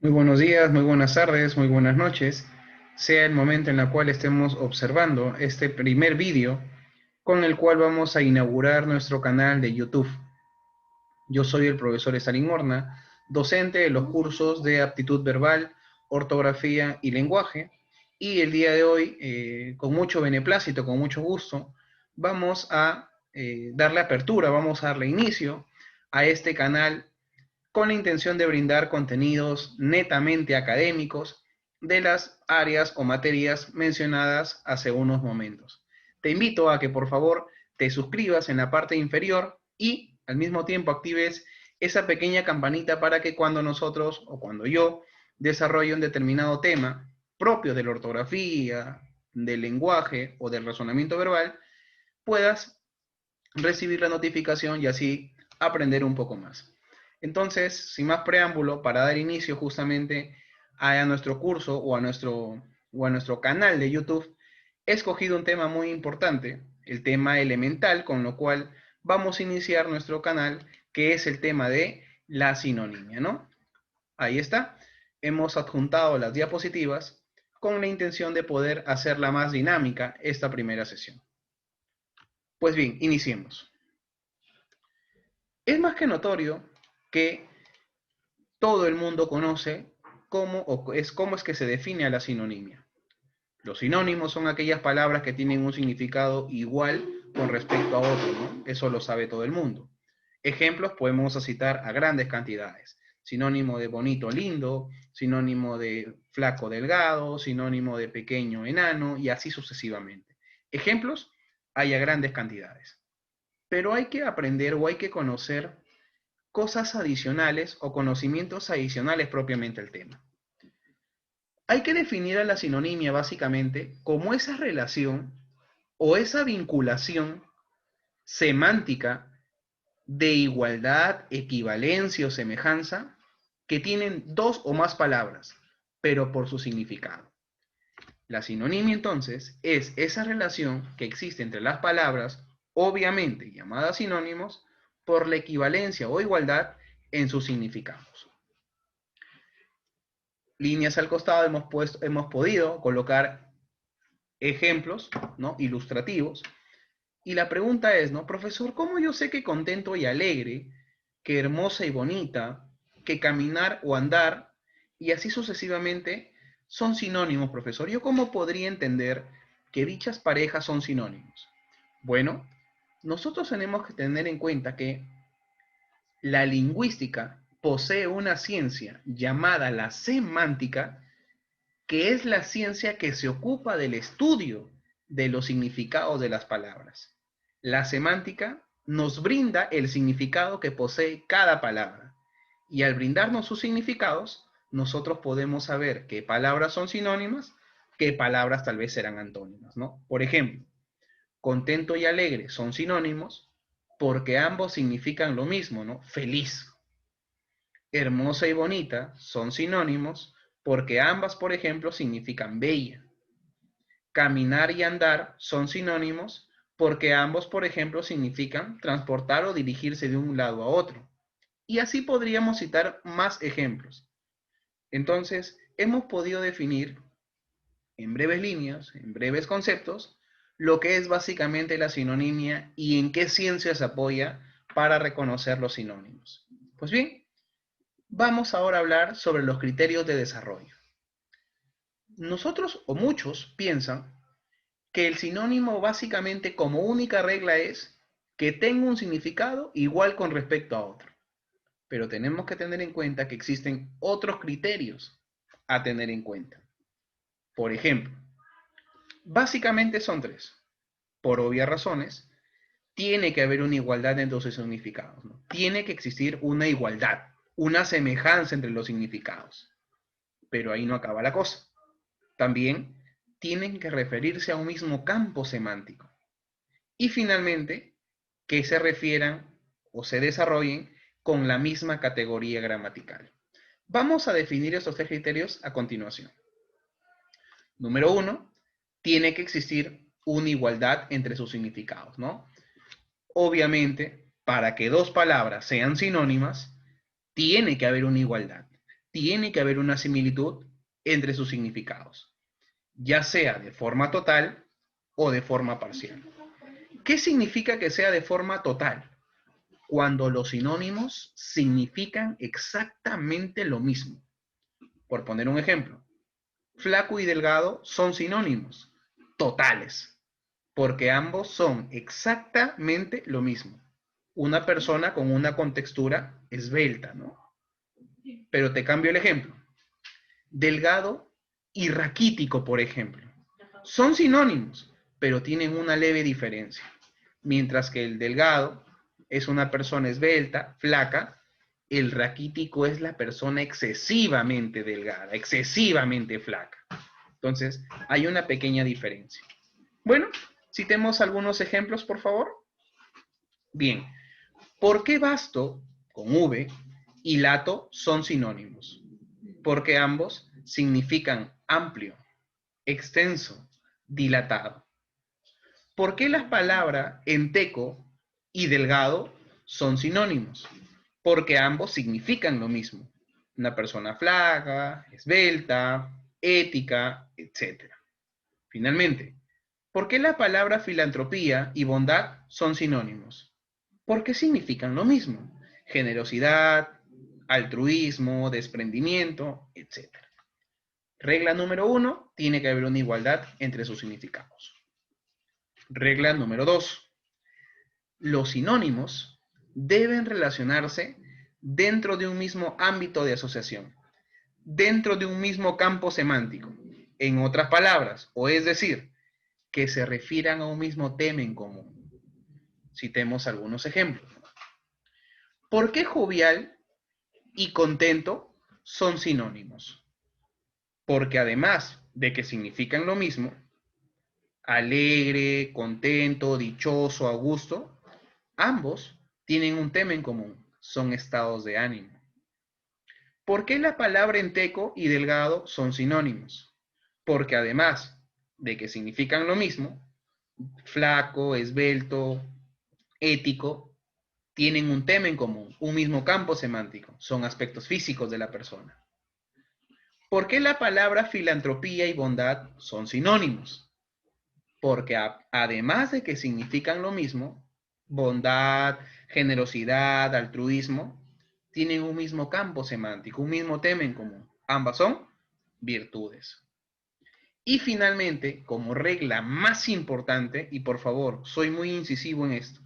Muy buenos días, muy buenas tardes, muy buenas noches, sea el momento en el cual estemos observando este primer vídeo con el cual vamos a inaugurar nuestro canal de YouTube. Yo soy el profesor Stalin Horna, docente de los cursos de aptitud verbal, ortografía y lenguaje, y el día de hoy, con mucho beneplácito, con mucho gusto, vamos a darle apertura, vamos a darle inicio a este canal con la intención de brindar contenidos netamente académicos de las áreas o materias mencionadas hace unos momentos. Te invito a que por favor te suscribas en la parte inferior y al mismo tiempo actives esa pequeña campanita para que cuando nosotros o cuando yo desarrolle un determinado tema propio de la ortografía, del lenguaje o del razonamiento verbal, puedas recibir la notificación y así aprender un poco más. Entonces, sin más preámbulo, para dar inicio justamente a nuestro curso o a nuestro canal de YouTube, he escogido un tema muy importante, el tema elemental, con lo cual vamos a iniciar nuestro canal, que es el tema de la sinonimia, ¿no? Ahí está. Hemos adjuntado las diapositivas con la intención de poder hacerla más dinámica esta primera sesión. Pues bien, iniciemos. Es más que notorio que todo el mundo conoce cómo es que se define a la sinonimia. Los sinónimos son aquellas palabras que tienen un significado igual con respecto a otro, ¿no? Eso lo sabe todo el mundo. Ejemplos podemos citar a grandes cantidades. Sinónimo de bonito, lindo, sinónimo de flaco, delgado, sinónimo de pequeño, enano, y así sucesivamente. Ejemplos hay a grandes cantidades. Pero hay que aprender o hay que conocer cosas adicionales o conocimientos adicionales propiamente al tema. Hay que definir a la sinonimia básicamente como esa relación o esa vinculación semántica de igualdad, equivalencia o semejanza que tienen dos o más palabras, pero por su significado. La sinonimia entonces es esa relación que existe entre las palabras, obviamente llamadas sinónimos, por la equivalencia o igualdad en sus significados. Líneas al costado hemos podido colocar ejemplos, ¿no? Ilustrativos. Y la pregunta es, ¿no? Profesor, ¿cómo yo sé que contento y alegre, que hermosa y bonita, que caminar o andar, y así sucesivamente, son sinónimos, profesor? ¿Yo cómo podría entender que dichas parejas son sinónimos? Bueno, nosotros tenemos que tener en cuenta que la lingüística posee una ciencia llamada la semántica, que es la ciencia que se ocupa del estudio de los significados de las palabras. La semántica nos brinda el significado que posee cada palabra, y al brindarnos sus significados, nosotros podemos saber qué palabras son sinónimas, qué palabras tal vez serán antónimas, ¿no? Por ejemplo, contento y alegre son sinónimos porque ambos significan lo mismo, ¿no? Feliz. Hermosa y bonita son sinónimos porque ambas, por ejemplo, significan bella. Caminar y andar son sinónimos porque ambos, por ejemplo, significan transportar o dirigirse de un lado a otro. Y así podríamos citar más ejemplos. Entonces, hemos podido definir en breves líneas, en breves conceptos, lo que es básicamente la sinonimia y en qué ciencia se apoya para reconocer los sinónimos. Pues bien, vamos ahora a hablar sobre los criterios de desarrollo. Nosotros o muchos piensan que el sinónimo básicamente como única regla es que tenga un significado igual con respecto a otro. Pero tenemos que tener en cuenta que existen otros criterios a tener en cuenta. Por ejemplo, básicamente son tres. Por obvias razones, tiene que haber una igualdad entre sus significados, ¿no? Tiene que existir una igualdad, una semejanza entre los significados. Pero ahí no acaba la cosa. También tienen que referirse a un mismo campo semántico. Y finalmente, que se refieran o se desarrollen con la misma categoría gramatical. Vamos a definir estos tres criterios a continuación. Número uno, tiene que existir una igualdad entre sus significados, ¿no? Obviamente, para que dos palabras sean sinónimas, tiene que haber una igualdad. tiene que haber una similitud entre sus significados, ya sea de forma total o de forma parcial. ¿Qué significa que sea de forma total? Cuando los sinónimos significan exactamente lo mismo. Por poner un ejemplo, flaco y delgado son sinónimos totales, porque ambos son exactamente lo mismo. Una persona con una contextura esbelta, ¿no? Pero te cambio el ejemplo. Delgado y raquítico, por ejemplo. Son sinónimos, pero tienen una leve diferencia. Mientras que el delgado es una persona esbelta, flaca, el raquítico es la persona excesivamente delgada, excesivamente flaca. Entonces, hay una pequeña diferencia. Bueno, citemos algunos ejemplos, por favor. Bien, ¿por qué vasto, con V, y lato son sinónimos? Porque ambos significan amplio, extenso, dilatado. ¿Por qué las palabras enteco y delgado son sinónimos? Porque ambos significan lo mismo. Una persona flaca, esbelta, ética, etc. Finalmente, ¿por qué la palabra filantropía y bondad son sinónimos? Porque significan lo mismo. Generosidad, altruismo, desprendimiento, etc. Regla número 1, tiene que haber una igualdad entre sus significados. Regla número 2, los sinónimos deben relacionarse dentro de un mismo ámbito de asociación, dentro de un mismo campo semántico. En otras palabras, o es decir, que se refieran a un mismo tema en común. Citemos algunos ejemplos. ¿Por qué jovial y contento son sinónimos? Porque además de que significan lo mismo, alegre, contento, dichoso, a gusto, ambos tienen un tema en común, son estados de ánimo. ¿Por qué la palabra enteco y delgado son sinónimos? Porque además de que significan lo mismo, flaco, esbelto, ético, tienen un tema en común, un mismo campo semántico, son aspectos físicos de la persona. ¿Por qué la palabra filantropía y bondad son sinónimos? Porque además de que significan lo mismo, bondad, generosidad, altruismo, tienen un mismo campo semántico, un mismo tema en común. Ambas son virtudes. Y finalmente, como regla más importante, y por favor, soy muy incisivo en esto,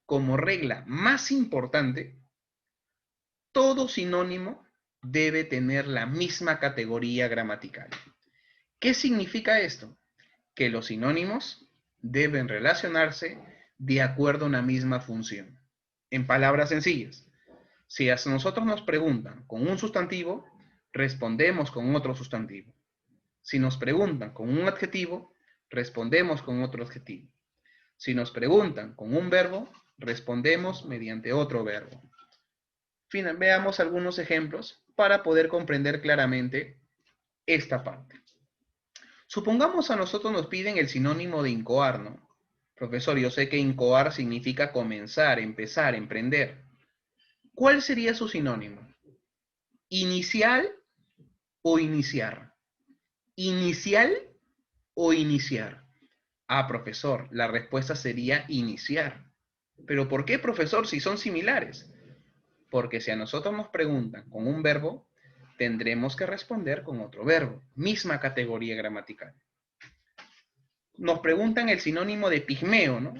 como regla más importante, todo sinónimo debe tener la misma categoría gramatical. ¿Qué significa esto? Que los sinónimos deben relacionarse de acuerdo a una misma función. En palabras sencillas, si a nosotros nos preguntan con un sustantivo, respondemos con otro sustantivo. Si nos preguntan con un adjetivo, respondemos con otro adjetivo. Si nos preguntan con un verbo, respondemos mediante otro verbo. Veamos algunos ejemplos para poder comprender claramente esta parte. Supongamos a nosotros nos piden el sinónimo de incoar, ¿no? Profesor, yo sé que incoar significa comenzar, empezar, emprender. ¿Cuál sería su sinónimo? ¿Inicial o iniciar? ¿Inicial o iniciar? Ah, profesor, la respuesta sería iniciar. ¿Pero por qué, profesor, si son similares? Porque si a nosotros nos preguntan con un verbo, tendremos que responder con otro verbo, misma categoría gramatical. Nos preguntan el sinónimo de pigmeo, ¿no?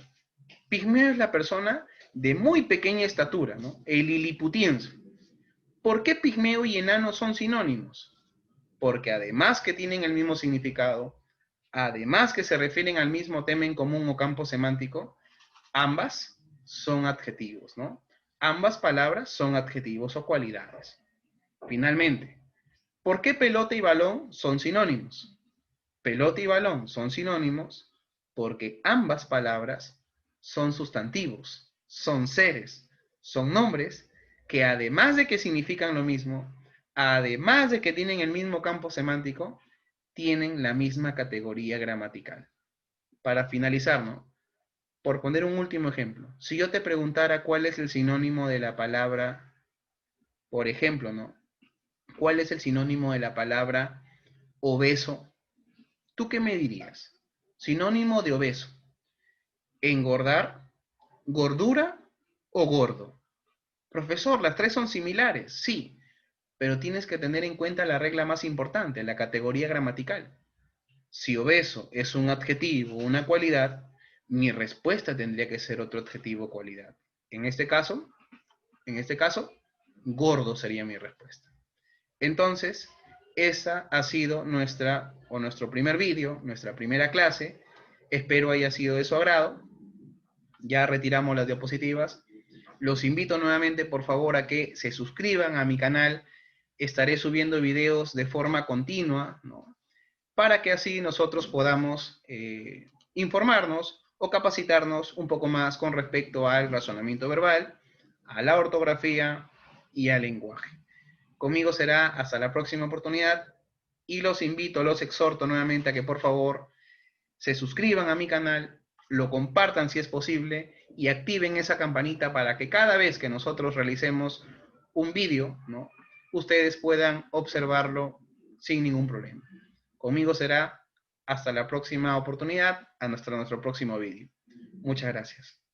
Pigmeo es la persona de muy pequeña estatura, ¿no? El liliputiense. ¿Por qué pigmeo y enano son sinónimos? Porque además que tienen el mismo significado, además que se refieren al mismo tema en común o campo semántico, ambas son adjetivos, ¿no? Ambas palabras son adjetivos o cualidades. Finalmente, ¿por qué pelota y balón son sinónimos? Pelota y balón son sinónimos porque ambas palabras son sustantivos, son seres, son nombres que además de que significan lo mismo, además de que tienen el mismo campo semántico, tienen la misma categoría gramatical. Para finalizar, ¿no? Por poner un último ejemplo, si yo te preguntara cuál es el sinónimo de la palabra, por ejemplo, ¿no? ¿cuál es el sinónimo de la palabra obeso? ¿Tú qué me dirías? Sinónimo de obeso. Engordar, gordura o gordo. Profesor, las tres son similares, sí, pero tienes que tener en cuenta la regla más importante, la categoría gramatical. Si obeso es un adjetivo o una cualidad, mi respuesta tendría que ser otro adjetivo o cualidad. En este caso, gordo sería mi respuesta. Entonces, esa ha sido nuestro primer vídeo, nuestra primera clase. Espero haya sido de su agrado. Ya retiramos las diapositivas. Los invito nuevamente, por favor, a que se suscriban a mi canal. Estaré subiendo videos de forma continua, ¿no? Para que así nosotros podamos informarnos o capacitarnos un poco más con respecto al razonamiento verbal, a la ortografía y al lenguaje. Conmigo será hasta la próxima oportunidad y los invito, los exhorto nuevamente a que por favor se suscriban a mi canal, lo compartan si es posible y activen esa campanita para que cada vez que nosotros realicemos un vídeo, ¿no?, ustedes puedan observarlo sin ningún problema. Conmigo será hasta la próxima oportunidad, a nuestro próximo vídeo. Muchas gracias.